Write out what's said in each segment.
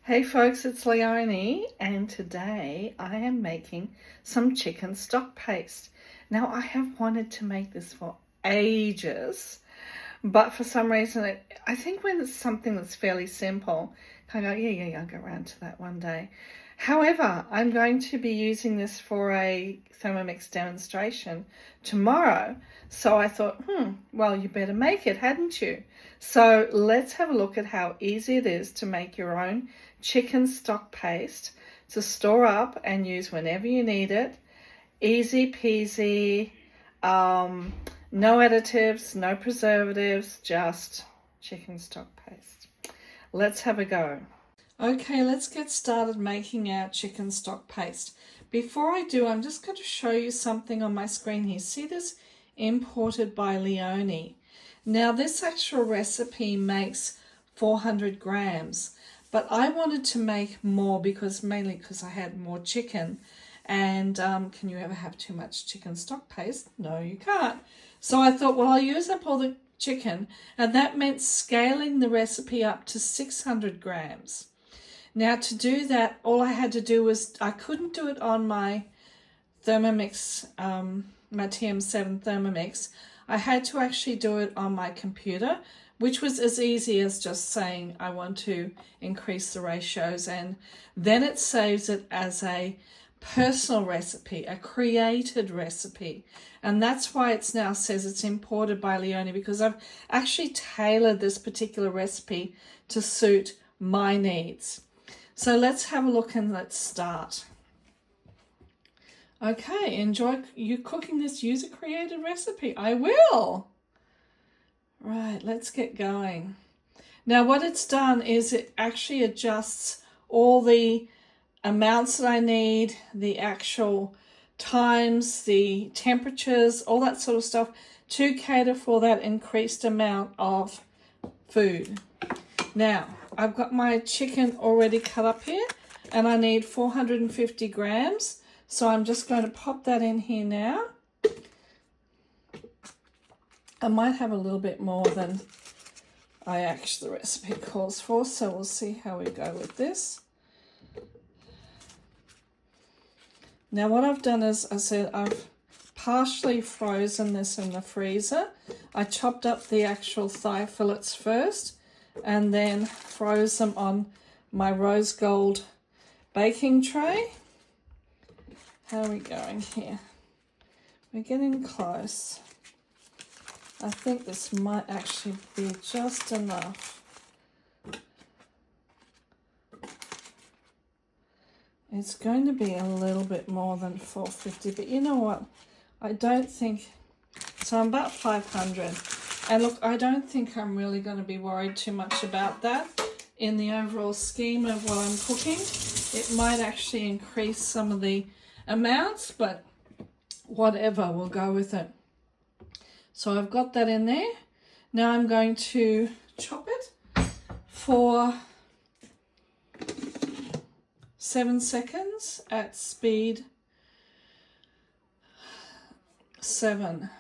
Hey folks, it's Leonie, and today I am making some chicken stock paste. Now I have wanted to make this for ages, but for some reason I think when it's something that's fairly simple, I go, yeah, I'll get around to that one day. However, I'm going to be using this for a Thermomix demonstration tomorrow. So I thought, well, you better make it, hadn't you? So let's have a look at how easy it is to make your own chicken stock paste to store up and use whenever you need it. Easy peasy, no additives, no preservatives, just chicken stock paste. Let's have a go. Okay, let's get started making our chicken stock paste. Before I do, I'm just going to show you something on my screen here. See this? Imported by Leonie. Now this actual recipe makes 400 grams, but I wanted to make more mainly because I had more chicken. And can you ever have too much chicken stock paste? No, you can't. So I thought, well, I'll use up all the chicken, and that meant scaling the recipe up to 600 grams. Now to do that, all I had to do was, I couldn't do it on my Thermomix, my TM7 Thermomix. I had to actually do it on my computer, which was as easy as just saying I want to increase the ratios, and then it saves it as a personal recipe, a created recipe. And that's why it's now says it's imported by Leonie, because I've actually tailored this particular recipe to suit my needs. So let's have a look and let's start. Okay, enjoy you cooking this user-created recipe. I will. Right, let's get going. Now what it's done is it actually adjusts all the amounts that I need, the actual times, the temperatures, all that sort of stuff to cater for that increased amount of food. Now, I've got my chicken already cut up here, and I need 450 grams. So I'm just going to pop that in here now. I might have a little bit more than the recipe calls for, so we'll see how we go with this. Now what I've done is, I've partially frozen this in the freezer. I chopped up the actual thigh fillets first and then froze them on my rose gold baking tray. How are we going here? We're getting close. I think this might actually be just enough. It's going to be a little bit more than 450, but you know what? I don't think, so I'm about 500. And look, I don't think I'm really going to be worried too much about that in the overall scheme of what I'm cooking. It might actually increase some of the amounts, but whatever, we'll go with it. So I've got that in there. Now I'm going to chop it for 7 seconds at speed 7.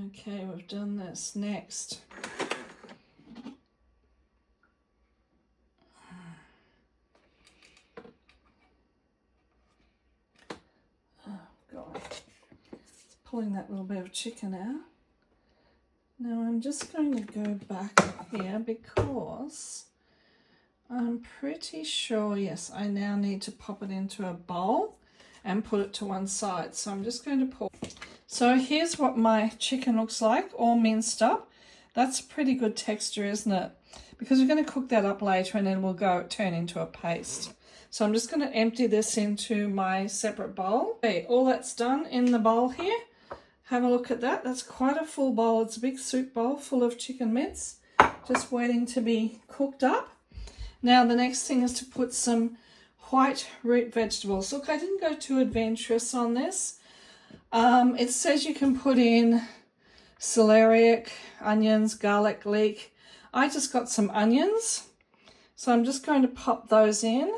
Okay, we've done this. Next. Oh, God. It's pulling that little bit of chicken out. Now I'm just going to go back here because I'm pretty sure, yes, I now need to pop it into a bowl and put it to one side. So I'm just going to pour. So here's what my chicken looks like, all minced up. That's a pretty good texture, isn't it? Because we're going to cook that up later and then it will turn into a paste. So I'm just going to empty this into my separate bowl. Okay, all that's done in the bowl here. Have a look at that. That's quite a full bowl. It's a big soup bowl full of chicken mince, just waiting to be cooked up. Now the next thing is to put some white root vegetables. Look, I didn't go too adventurous on this. It says you can put in celeriac, onions, garlic, leek. I just got some onions, so I'm just going to pop those in.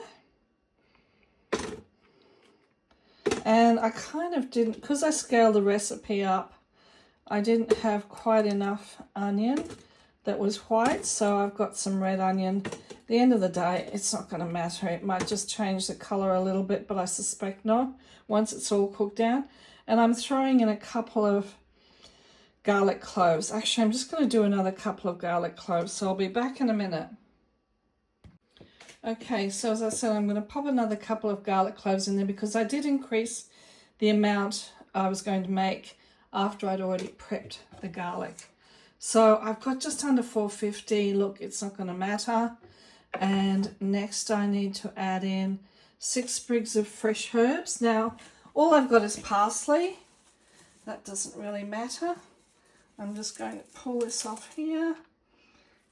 And I kind of didn't, because I scaled the recipe up, I didn't have quite enough onion that was white, so I've got some red onion. At the end of the day, it's not going to matter. It might just change the colour a little bit, but I suspect not once it's all cooked down. And I'm throwing in a couple of garlic cloves. Actually, I'm just going to do another couple of garlic cloves, so I'll be back in a minute. Okay, so as I said, I'm going to pop another couple of garlic cloves in there because I did increase the amount I was going to make after I'd already prepped the garlic. So I've got just under 450. Look, it's not going to matter. And next I need to add in 6 sprigs of fresh herbs. Now, all I've got is parsley. That doesn't really matter. I'm just going to pull this off here.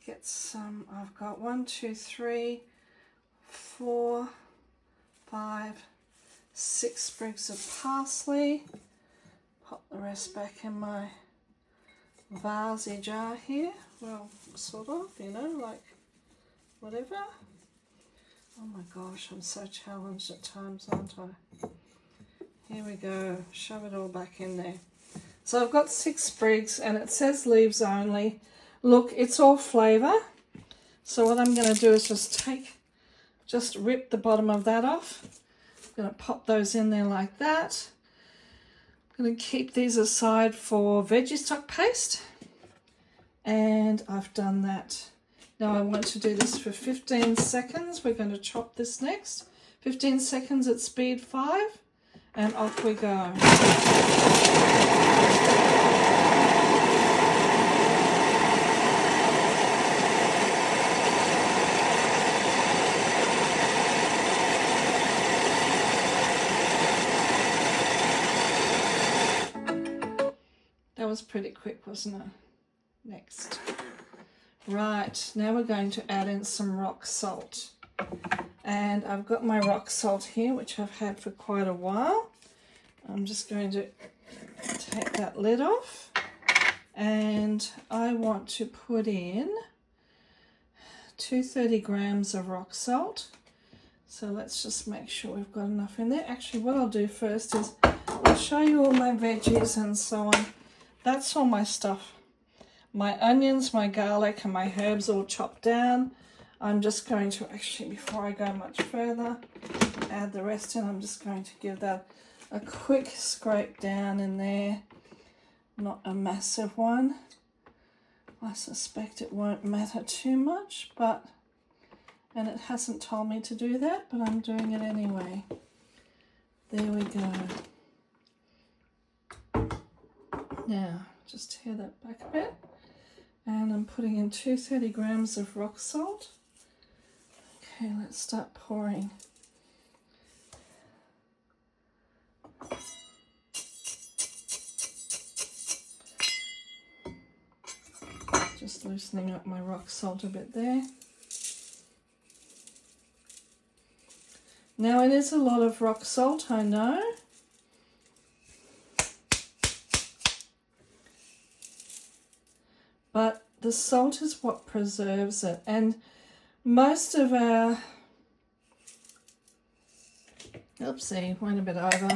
Get some, I've got 1, 2, 3, 4, 5, 6 sprigs of parsley. Pop the rest back in my vasey jar here. Well, sort of, you know, like whatever. Oh my gosh, I'm so challenged at times, aren't I? Here we go. Shove it all back in there. So I've got 6 sprigs and it says leaves only. Look, it's all flavour. So what I'm going to do is just rip the bottom of that off. I'm going to pop those in there like that. I'm going to keep these aside for veggie stock paste. And I've done that. Now I want to do this for 15 seconds. We're going to chop this next. 15 seconds at speed 5. And off we go. That was pretty quick, wasn't it? Next. Right, now we're going to add in some rock salt. And I've got my rock salt here, which I've had for quite a while. I'm just going to take that lid off. And I want to put in 230 grams of rock salt. So let's just make sure we've got enough in there. Actually, what I'll do first is I'll show you all my veggies and so on. That's all my stuff. My onions, my garlic, and my herbs all chopped down. I'm just going to, actually, before I go much further, add the rest in. I'm just going to give that a quick scrape down in there. Not a massive one. I suspect it won't matter too much, but, and it hasn't told me to do that, but I'm doing it anyway. There we go. Now, just tear that back a bit. And I'm putting in 230 grams of rock salt. Okay, let's start pouring. Just loosening up my rock salt a bit there. Now it is a lot of rock salt, I know. But the salt is what preserves it. And most of our, oopsie, went a bit over.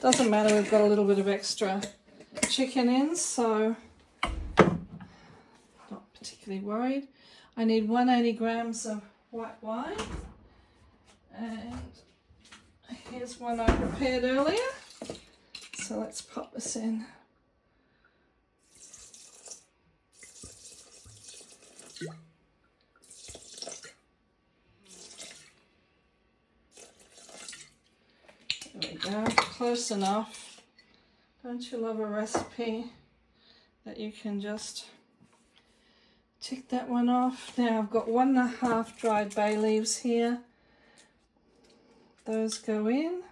Doesn't matter, we've got a little bit of extra chicken in, so not particularly worried. I need 180 grams of white wine. And here's one I prepared earlier. So let's pop this in. There we go, close enough. Don't you love a recipe that you can just tick that one off? Now I've got 1.5 dried bay leaves here. Those go in.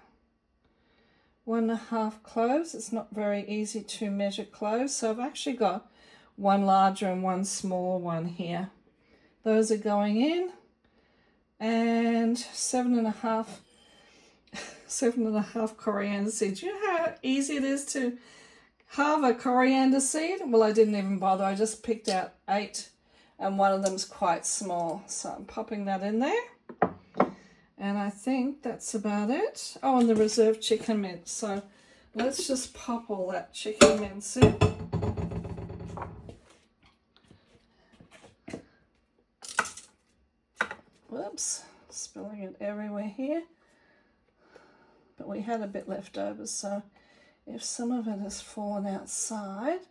1.5 cloves. It's not very easy to measure cloves, so I've actually got one larger and one smaller one here. Those are going in. And 7.5 coriander seeds. You know how easy it is to halve a coriander seed? Well, I didn't even bother. I just picked out 8 and one of them's quite small. So I'm popping that in there. And I think that's about it. Oh, and the reserved chicken mince. So let's just pop all that chicken mince in. Whoops, spilling it everywhere here. But we had a bit left over, so if some of it has fallen outside,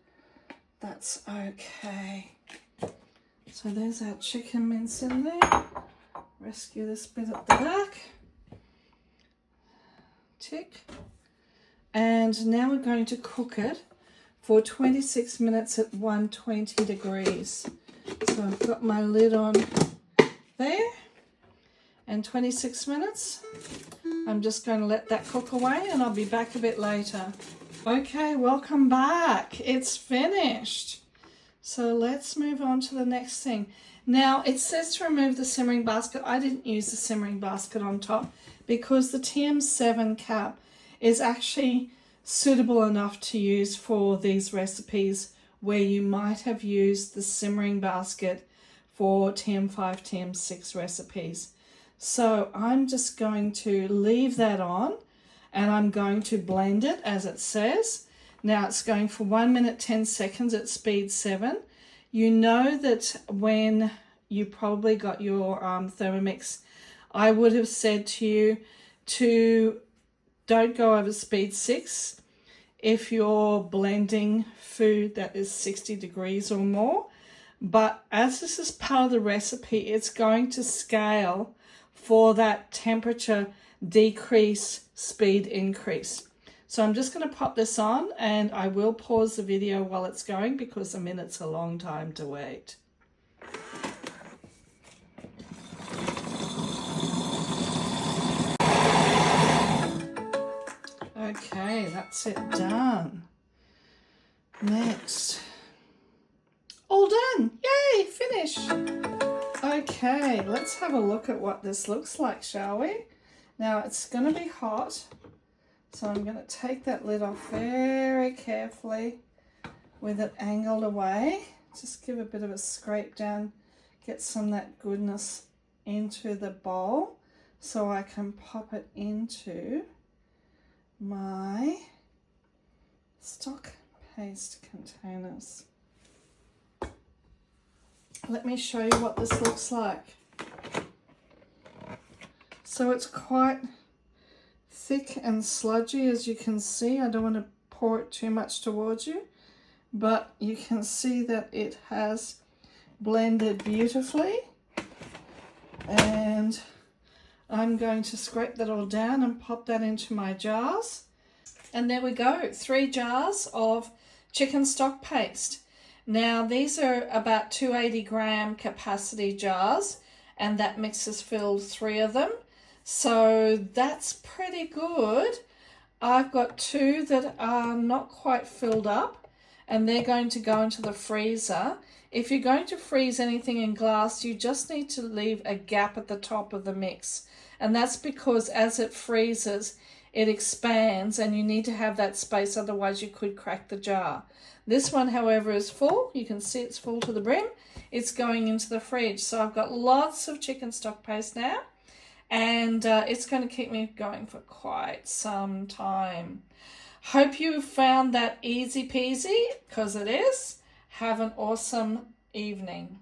that's okay. So there's our chicken mince in there. Rescue this bit at the back. Tick. And now we're going to cook it for 26 minutes at 120 degrees. So I've got my lid on there. And 26 minutes. I'm just going to let that cook away and I'll be back a bit later. Okay, welcome back. It's finished. So let's move on to the next thing. Now, it says to remove the simmering basket. I didn't use the simmering basket on top because the TM7 cap is actually suitable enough to use for these recipes where you might have used the simmering basket for TM5, TM6 recipes. So I'm just going to leave that on and I'm going to blend it as it says. Now it's going for 1 minute 10 seconds at speed 7. You know that when you probably got your Thermomix, I would have said to you to don't go over speed 6 if you're blending food that is 60 degrees or more. But as this is part of the recipe, it's going to scale for that temperature decrease, speed increase. So I'm just going to pop this on and I will pause the video while it's going because a minute's a long time to wait. Okay, that's it done. Next. All done. Yay, finish. Okay, let's have a look at what this looks like, shall we? Now it's going to be hot. So I'm going to take that lid off very carefully with it angled away. Just give a bit of a scrape down, get some of that goodness into the bowl so I can pop it into my stock paste containers. Let me show you what this looks like. So it's quite thick and sludgy, as you can see. I don't want to pour it too much towards you, but you can see that it has blended beautifully. And I'm going to scrape that all down and pop that into my jars. And there we go, 3 jars of chicken stock paste. Now these are about 280 gram capacity jars, and that mix has filled 3 of them. So that's pretty good. I've got 2 that are not quite filled up and they're going to go into the freezer. If you're going to freeze anything in glass, you just need to leave a gap at the top of the mix. And that's because as it freezes, it expands and you need to have that space, otherwise you could crack the jar. This one, however, is full. You can see it's full to the brim. It's going into the fridge. So I've got lots of chicken stock paste now. And it's going to keep me going for quite some time. Hope you found that easy peasy, because it is. Have an awesome evening.